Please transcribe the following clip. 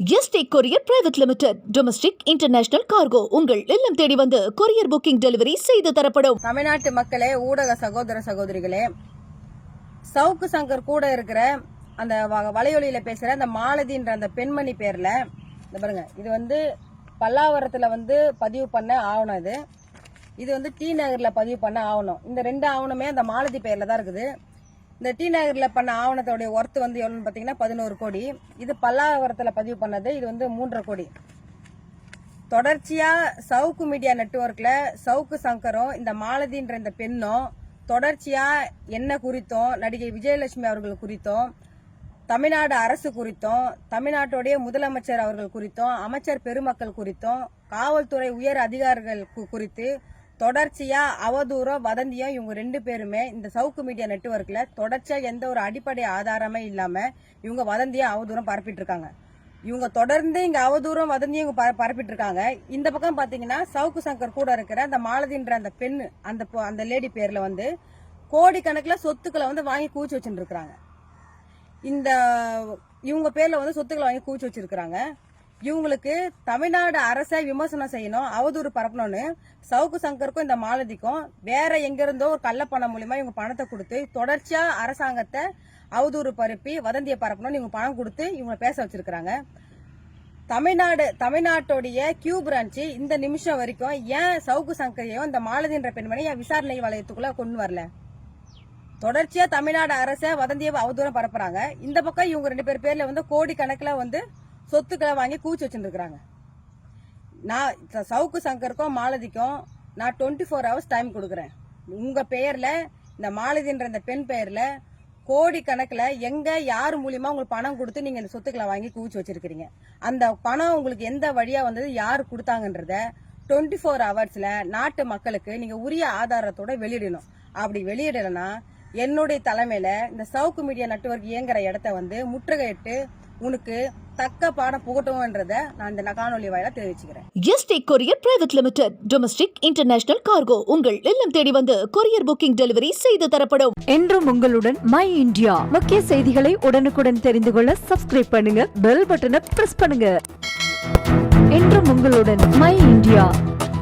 Yesterday courier private limited domestic international cargo உங்கள் இல்லம் தேடி வந்து கொரியர் புக்கிங் டெலிவரி செய்து தரப்படும். தமிழ்நாட்டு மக்களே, ஊடக சகோதர சகோதரிகளே, சவுக்கு சங்கர் கூட இருக்கிற அந்த வலையொலியில பேசுற அந்த மாலதின்ற அந்த பெண்மணி பேர்ல இந்த பாருங்க, இது வந்து பல்லாவரத்துல வந்து பதிவு பண்ண ஆவணம். இது வந்து டி நகர்ல பதிவு பண்ண ஆவணம். இந்த ரெண்டு ஆவணமே அந்த மாலதி பேர்ல தான் இருக்குது. இந்த டி நகர்ல பண்ண ஆவணத்தோடைய ஒர்த்து வந்து எவ்வளவுன்னு பாத்தீங்கன்னா 11 கோடி. இது பல்லாவரத்துல பதிவு பண்ணது, இது வந்து 3.5 கோடி. தொடர்ச்சியா சவுக்கு மீடியா நெட்வொர்க்ல சவுக்கு சங்கரும் இந்த மாலதின்ற இந்த பெண்ணும் தொடர்ச்சியா என்ன குறித்தும், நடிகை விஜயலட்சுமி அவர்கள் குறித்தும், தமிழ்நாடு அரசு குறித்தும், தமிழ்நாட்டுடைய முதலமைச்சர் அவர்கள் குறித்தும், அமைச்சர் பெருமக்கள் குறித்தும், காவல்துறை உயர் அதிகாரிகள் குறித்து தொடர்ச்சியா அவதூறம் வதந்தியும் இவங்க ரெண்டு பேருமே இந்த சவுக்கு மீடியா நெட்வொர்க்ல தொடர்ச்சியா எந்த ஒரு அடிப்படை ஆதாரமே இல்லாம இவங்க வதந்தியா அவதூறம் பரப்பிட்டு இருக்காங்க. இவங்க தொடர்ந்து இங்க அவதூறம் வதந்தியும் இவங்க பரப்பிட்டு இருக்காங்க. இந்த பக்கம் பாத்தீங்கன்னா சவுக்கு சங்கர் கூட இருக்கிற அந்த மாலதின்ற அந்த பெண்ணு, அந்த லேடி பேர்ல வந்து கோடிக்கணக்கில் சொத்துக்களை வந்து வாங்கி கூச்சி வச்சுட்டு இருக்காங்க. இந்த இவங்க பேர்ல வந்து சொத்துக்களை வாங்கி கூச்சி வச்சிருக்காங்க. இவங்களுக்கு தமிழ்நாடு அரசை விமர்சனம் செய்யணும், அவதூறு பரப்பணும்னு சவுக்கு சங்கருக்கும் இந்த மாலதிக்கும் வேற எங்க இருந்தோ ஒரு கள்ளப்பணம் மூலியமா இவங்க பணத்தை கொடுத்து தொடர்ச்சியா அரசாங்கத்தை அவதூறு பரப்பி வதந்தியை பரப்பணும்னு இவங்க பணம் கொடுத்து இவங்க பேச வச்சிருக்காங்க. தமிழ்நாட்டுடைய கியூ பிரான்ச்சு இந்த நிமிஷம் வரைக்கும் ஏன் சவுக்கு சங்கரையும் இந்த மாலதின்ற பெண்மணி ஏன் விசாரணை வளையத்துக்குள்ள கொண்டு வரல? தொடர்ச்சியா தமிழ்நாடு அரசை வதந்தியை அவதூறம் பரப்புறாங்க. இந்த பக்கம் இவங்க ரெண்டு பேர்ல வந்து கோடி கணக்குல வந்து சொத்துக்களை வாங்கி கூச்சி வச்சுருக்காங்க. நான் சவுக்கு சங்கருக்கும் மாலதிக்கும் நான் 24 hours டைம் கொடுக்குறேன். உங்க பெயர்ல இந்த மாலதின்ற இந்த பெண் பெயர்ல கோடி கணக்குல எங்க யார் மூலியமா உங்களுக்கு பணம் கொடுத்து நீங்க இந்த சொத்துக்களை வாங்கி கூச்சி வச்சிருக்கீங்க, அந்த பணம் உங்களுக்கு எந்த வழியா வந்தது, யாரு கொடுத்தாங்கன்றத 24 hours நாட்டு மக்களுக்கு நீங்க உரிய ஆதாரத்தோட வெளியிடணும். அப்படி வெளியிடலன்னா என்னுடைய தலைமையில இந்த சவுக்கு மீடியா நெட்வொர்க் இயங்குற இடத்த வந்து முற்றுகையிட்டு உனக்கு தக்க பாடம் புகட்டும்ன்றத நான் இந்த காணொலி வாயிலா தெரிவிச்சுக்கிறேன். Yesterday courier private limited domestic international cargo உங்கள் இல்லம் தேடி வந்து கொரியர் புக்கிங் டெலிவரி செய்து தரப்படும். என்றும் உங்களுடன் மை இந்தியா. முக்கிய செய்திகளை உடனுக்குடன் தெரிந்து கொள்ள சப்ஸ்கிரைப் பண்ணுங்க, பெல் பட்டனை பிரஸ் பண்ணுங்க. என்றும் உங்களுடன் மை இந்தியா.